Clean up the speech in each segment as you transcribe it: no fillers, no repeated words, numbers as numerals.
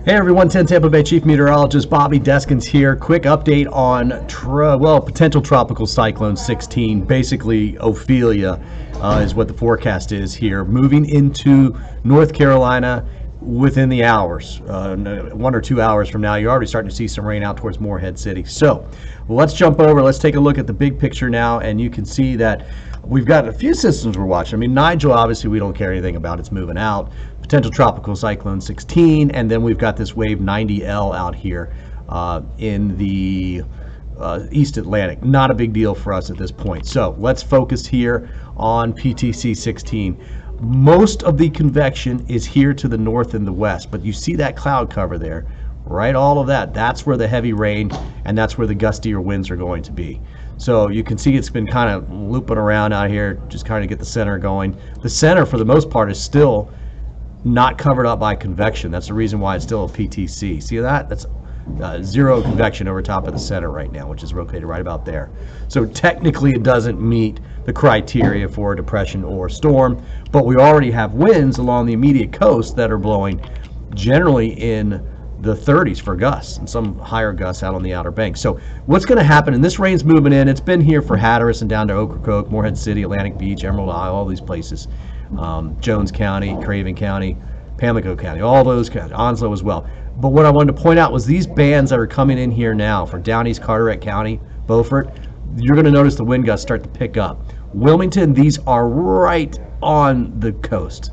Hey everyone, 10 Tampa Bay Chief Meteorologist Bobby Deskins here. Quick update on potential Tropical Cyclone 16. Basically, Ophelia is what the forecast is here. Moving into North Carolina within the hours, 1 or 2 hours from now. You're already starting to see some rain out towards Morehead City. So let's jump over. Let's take a look at the big picture now, and you can see that we've got a few systems we're watching. I mean, Nigel, obviously, we don't care anything about. It's moving out. Potential Tropical Cyclone 16, and then we've got this wave 90L out here in the East Atlantic. Not a big deal for us at this point. So let's focus here on PTC 16. Most of the convection is here to the north and the west, but you see that cloud cover there, right? All of that. That's where the heavy rain and that's where the gustier winds are going to be. So you can see it's been kind of looping around out here, just kind of get the center going. The center, for the most part, is still not covered up by convection. That's the reason why it's still a PTC. See that? That's zero convection over top of the center right now, which is located right about there. So technically it doesn't meet the criteria for a depression or storm, but we already have winds along the immediate coast that are blowing generally in the 30s for gusts and some higher gusts out on the Outer Banks. So what's going to happen, and this rain's moving in, it's been here for Hatteras and down to Ocracoke, Morehead City, Atlantic Beach, Emerald Isle, all these places. Jones County, Craven County, Pamlico County, all those counties, Onslow as well. But what I wanted to point out was these bands that are coming in here now for Down East Carteret County, Beaufort, you're going to notice the wind gusts start to pick up. Wilmington, these are right on the coast.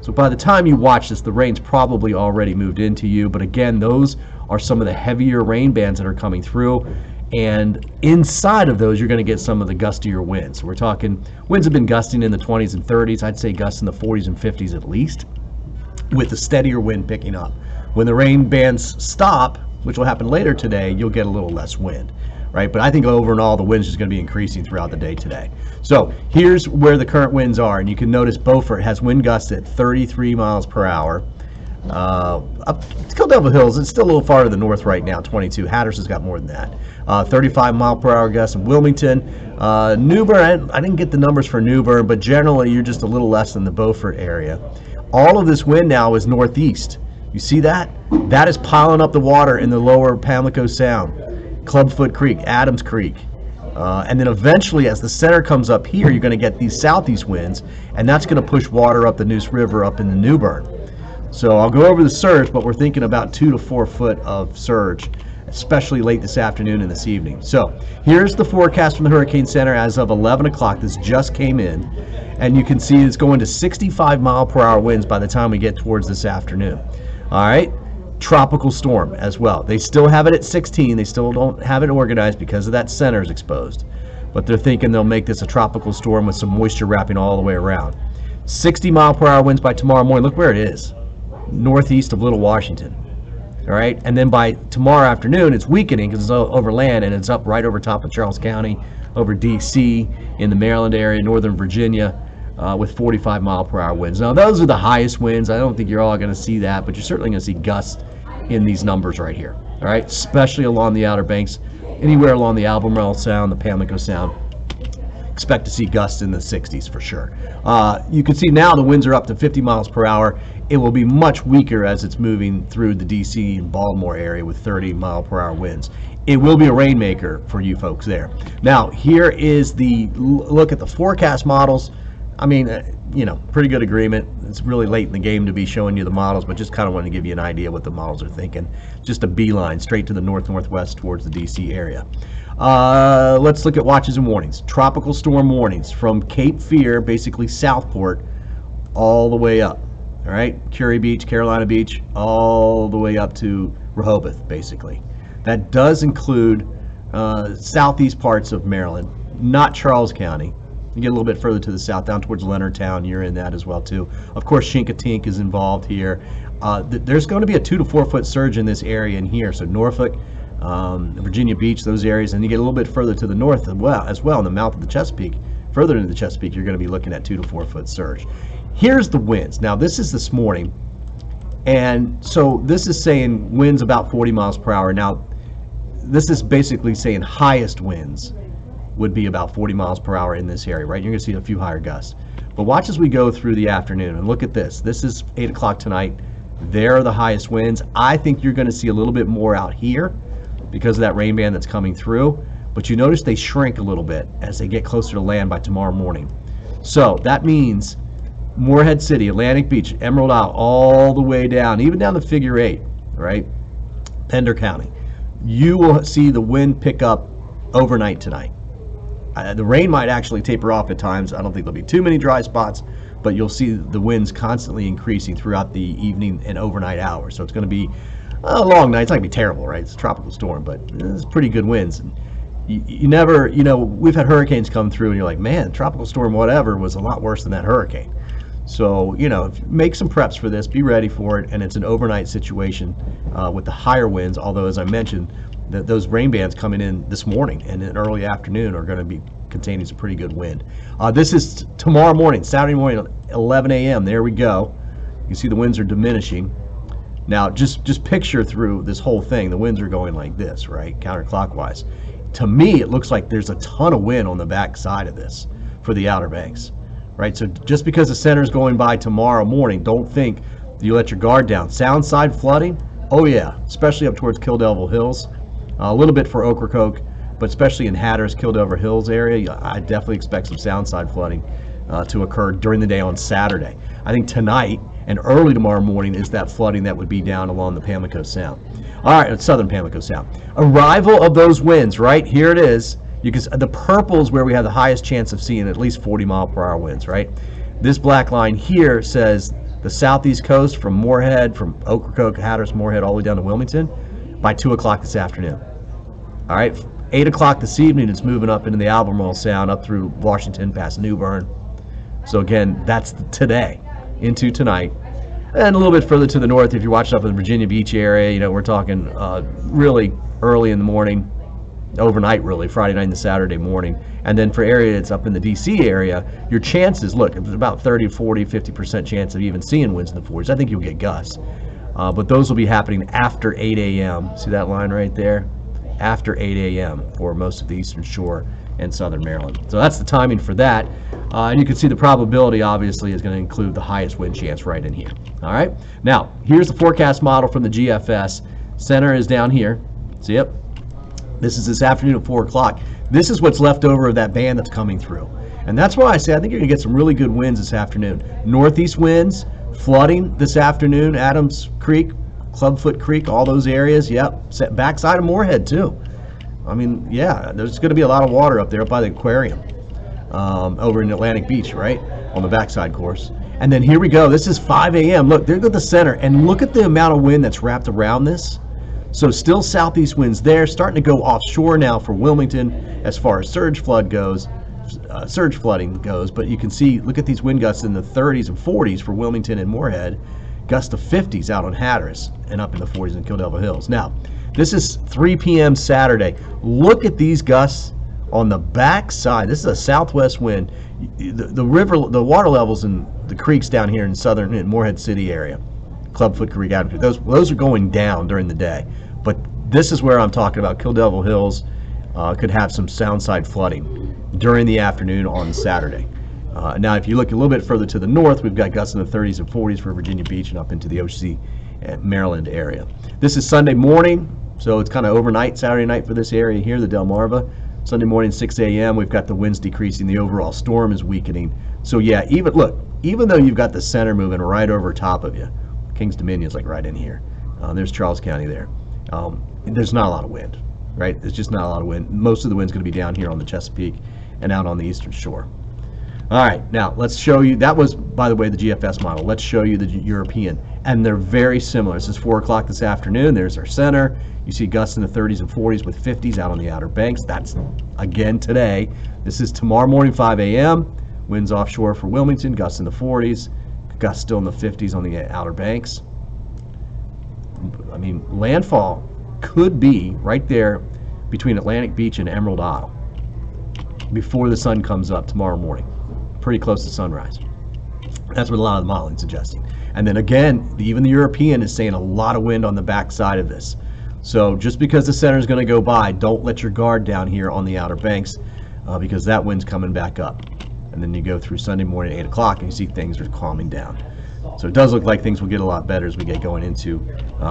So by the time you watch this, the rain's probably already moved into you. But again, those are some of the heavier rain bands that are coming through. And inside of those, you're going to get some of the gustier winds. We're talking, winds have been gusting in the 20s and 30s. I'd say gusts in the 40s and 50s at least, with the steadier wind picking up. When the rain bands stop, which will happen later today, you'll get a little less wind, right? But I think over and all, the wind's just going to be increasing throughout the day today. So here's where the current winds are, and you can notice Beaufort has wind gusts at 33 miles per hour. Up Philadelphia Hills, it's still a little farther to the north right now, 22. Hatteras has got more than that. 35 mile per hour gusts in Wilmington. New Bern, I didn't get the numbers for New Bern, but generally you're just a little less than the Beaufort area. All of this wind now is northeast. You see that? That is piling up the water in the lower Pamlico Sound, Clubfoot Creek, Adams Creek. And then eventually, as the center comes up here, you're going to get these southeast winds, and that's going to push water up the Neuse River up in the New Bern. So I'll go over the surge, but we're thinking about 2 to 4 foot of surge, especially late this afternoon and this evening. So here's the forecast from the Hurricane Center as of 11 o'clock. This just came in, and you can see it's going to 65 mile per hour winds by the time we get towards this afternoon. All right, tropical storm as well. They still have it at 16. They still don't have it organized because of that center is exposed. But they're thinking they'll make this a tropical storm with some moisture wrapping all the way around. 60 mile per hour winds by tomorrow morning. Look where it is. Northeast of Little Washington. All right, and then by tomorrow afternoon it's weakening because it's over land and it's up right over top of Charles County, over DC, in the Maryland area, Northern Virginia, with 45 mile per hour winds. Now those are the highest winds. I don't think you're all going to see that, but you're certainly going to see gusts in these numbers right here. All right, especially along the Outer Banks, anywhere along the Albemarle Sound, the Pamlico Sound. Expect to see gusts in the 60s for sure. You can see now the winds are up to 50 miles per hour. It will be much weaker as it's moving through the DC and Baltimore area with 30 mile per hour winds. It will be a rainmaker for you folks there. Now, here is the look at the forecast models. I mean, pretty good agreement. It's really late in the game to be showing you the models, but just kind of wanted to give you an idea what the models are thinking. Just a beeline straight to the north-northwest towards the DC area. Let's look at watches and warnings. Tropical storm warnings from Cape Fear, basically Southport, all the way up. All right, Curie Beach, Carolina Beach, all the way up to Rehoboth, basically. That does include southeast parts of Maryland, not Charles County. You get a little bit further to the south, down towards Leonardtown, you're in that as well too. Of course, Chincoteague is involved here. There's going to be a 2 to 4 foot surge in this area in here. So Norfolk, Virginia Beach, those areas, and you get a little bit further to the north as well, in the mouth of the Chesapeake. Further into the Chesapeake, you're going to be looking at 2 to 4 foot surge. Here's the winds. Now, this is this morning, and so this is saying winds about 40 miles per hour. Now, this is basically saying highest winds would be about 40 miles per hour in this area, right? You're going to see a few higher gusts. But watch as we go through the afternoon, and look at this. This is 8 o'clock tonight. There are the highest winds. I think you're going to see a little bit more out here because of that rain band that's coming through. But you notice they shrink a little bit as they get closer to land by tomorrow morning. So that means Morehead City, Atlantic Beach, Emerald Isle, all the way down, even down to Figure 8, right? Pender County. You will see the wind pick up overnight tonight. The rain might actually taper off at times. I don't think there'll be too many dry spots, but you'll see the winds constantly increasing throughout the evening and overnight hours. So it's going to be a long night. It's not going to be terrible, right? It's a tropical storm, but it's pretty good winds. And you never, we've had hurricanes come through and you're like, man, tropical storm whatever was a lot worse than that hurricane. So, make some preps for this, be ready for it, and it's an overnight situation with the higher winds, although as I mentioned, those rain bands coming in this morning and in early afternoon are going to be containing some pretty good wind. This is tomorrow morning, Saturday morning, 11 a.m. There we go. You can see the winds are diminishing. Now, just picture through this whole thing, the winds are going like this, right, counterclockwise. To me, it looks like there's a ton of wind on the back side of this for the Outer Banks, right? So just because the center is going by tomorrow morning, don't think you let your guard down. Sound side flooding, oh yeah, especially up towards Kill Devil Hills. A little bit for Ocracoke, but especially in Hatteras, Kill Devil Hills area, I definitely expect some sound side flooding to occur during the day on Saturday. I think tonight and early tomorrow morning is that flooding that would be down along the Pamlico Sound. All right, southern Pamlico Sound. Arrival of those winds, right? Here it is. The purple is where we have the highest chance of seeing at least 40-mile-per-hour winds, right? This black line here says the southeast coast from Morehead, from Ocracoke, Hatteras, Morehead, all the way down to Wilmington by 2 o'clock this afternoon. All right, 8 o'clock this evening, it's moving up into the Albemarle Sound, up through Washington, past New Bern. So again, that's today into tonight. And a little bit further to the north, if you're watching up in the Virginia Beach area, we're talking really early in the morning, overnight really, Friday night and Saturday morning. And then for area that's up in the D.C. area, your chances, look, it's about 30, 40, 50% chance of even seeing winds in the 40s. I think you'll get gusts. But those will be happening after 8 a.m. See that line right there? After 8 a.m. for most of the Eastern Shore and Southern Maryland. So that's the timing for that. And you can see the probability obviously is going to include the highest wind chance right in here. All right. Now, here's the forecast model from the GFS. Center is down here. See it? This is this afternoon at 4 o'clock. This is what's left over of that band that's coming through. And that's why I say I think you're going to get some really good winds this afternoon. Northeast winds, flooding this afternoon, Adams Creek, Clubfoot Creek, all those areas. Yep. Backside of Morehead, too. I mean, yeah, there's going to be a lot of water up there up by the aquarium over in Atlantic Beach, right, on the backside course. And then here we go. This is 5 a.m. Look, there's the center, and look at the amount of wind that's wrapped around this. So still southeast winds there, starting to go offshore now for Wilmington as far as surge flooding goes. But you can see, look at these wind gusts in the 30s and 40s for Wilmington and Morehead, gusts to 50s out on Hatteras and up in the 40s in Kill Devil Hills. Now, this is 3 p.m. Saturday. Look at these gusts on the back side. This is a southwest wind. The water levels in the creeks down here in southern in Morehead City area, Clubfoot Creek, Adams, those are going down during the day. But this is where I'm talking about. Kill Devil Hills could have some sound side flooding during the afternoon on Saturday. Now, if you look a little bit further to the north, we've got gusts in the 30s and 40s for Virginia Beach and up into the OC Maryland area. This is Sunday morning. So it's kind of overnight, Saturday night for this area here, the Delmarva. Sunday morning, 6 a.m., we've got the winds decreasing. The overall storm is weakening. So yeah, even though you've got the center moving right over top of you, Kings Dominion is like right in here. There's Charles County there. There's not a lot of wind, right? There's just not a lot of wind. Most of the wind's going to be down here on the Chesapeake and out on the Eastern Shore. All right, now let's show you. That was, by the way, the GFS model. Let's show you the European. And they're very similar. This is 4 o'clock this afternoon. There's our center. You see gusts in the 30s and 40s with 50s out on the Outer Banks. That's, again, today. This is tomorrow morning, 5 a.m. Winds offshore for Wilmington, gusts in the 40s, gusts still in the 50s on the Outer Banks. I mean, landfall could be right there between Atlantic Beach and Emerald Isle before the sun comes up tomorrow morning, pretty close to sunrise. That's what a lot of the modeling is suggesting. And then again, even the European is saying a lot of wind on the backside of this. So just because the center is going to go by, don't let your guard down here on the Outer Banks because that wind's coming back up. And then you go through Sunday morning at 8 o'clock and you see things are calming down. So it does look like things will get a lot better as we get going into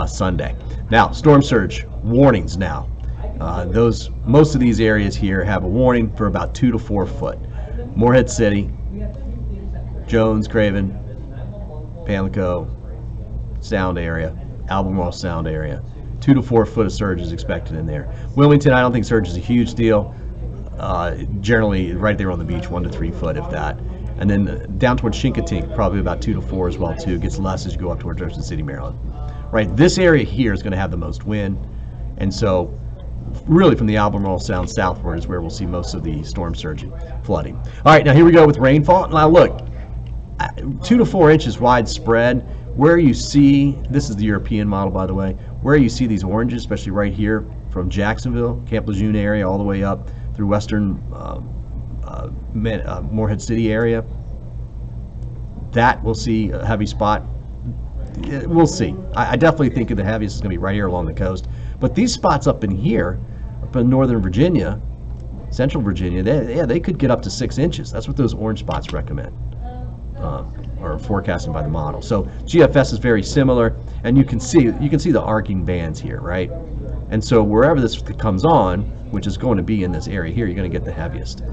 Sunday. Now, storm surge warnings now. Most of these areas here have a warning for about 2 to 4 foot. Morehead City, Jones, Craven, Pamlico Sound area, Albemarle Sound area. 2 to 4 foot of surge is expected in there. Wilmington, I don't think surge is a huge deal. Generally, right there on the beach, 1 to 3 foot, if that. And then down towards Chincoteague, probably about 2 to 4 as well too. It gets less as you go up towards Jefferson City, Maryland. Right, this area here is going to have the most wind, and so really from the Albemarle Sound southward is where we'll see most of the storm surge flooding. All right, now here we go with rainfall. Now look, 2 to 4 inches widespread. Where you see, this is the European model, by the way, where you see these oranges, especially right here from Jacksonville, Camp Lejeune area, all the way up through western Morehead City area, that we'll see a heavy spot. We'll see. I definitely think the heaviest is going to be right here along the coast. But these spots up in here, up in northern Virginia, central Virginia, they could get up to 6 inches. That's what those orange spots recommend, or forecasted by the model. So GFS is very similar, and you can see the arcing bands here, right? And so wherever this comes on, which is going to be in this area here, you're going to get the heaviest.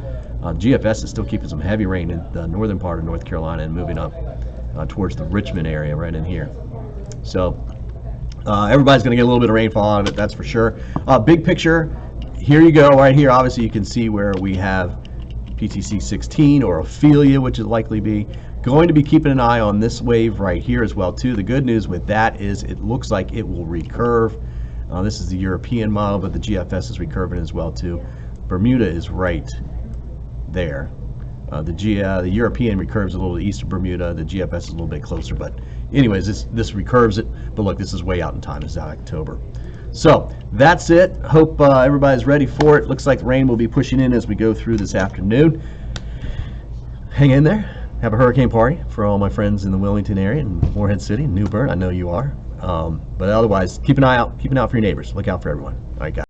GFS is still keeping some heavy rain in the northern part of North Carolina and moving up towards the Richmond area right in here. So everybody's going to get a little bit of rainfall out of it, that's for sure. Big picture, here you go, right here. Obviously you can see where we have PTC 16 or Ophelia, which is likely be. Going to be keeping an eye on this wave right here as well too. The good news with that is it looks like it will recurve. This is the European model, but the GFS is recurving as well too. Bermuda is right there. The European recurves a little east of Bermuda. The GFS is a little bit closer, but anyways, this recurves it. But look, this is way out in time. It's October. So that's it. Hope everybody's ready for it. Looks like rain will be pushing in as we go through this afternoon. Hang in there. Have a hurricane party for all my friends in the Wilmington area and Morehead City and New Bern. I know you are. But otherwise, keep an eye out. Keep an eye out for your neighbors. Look out for everyone. All right, guys.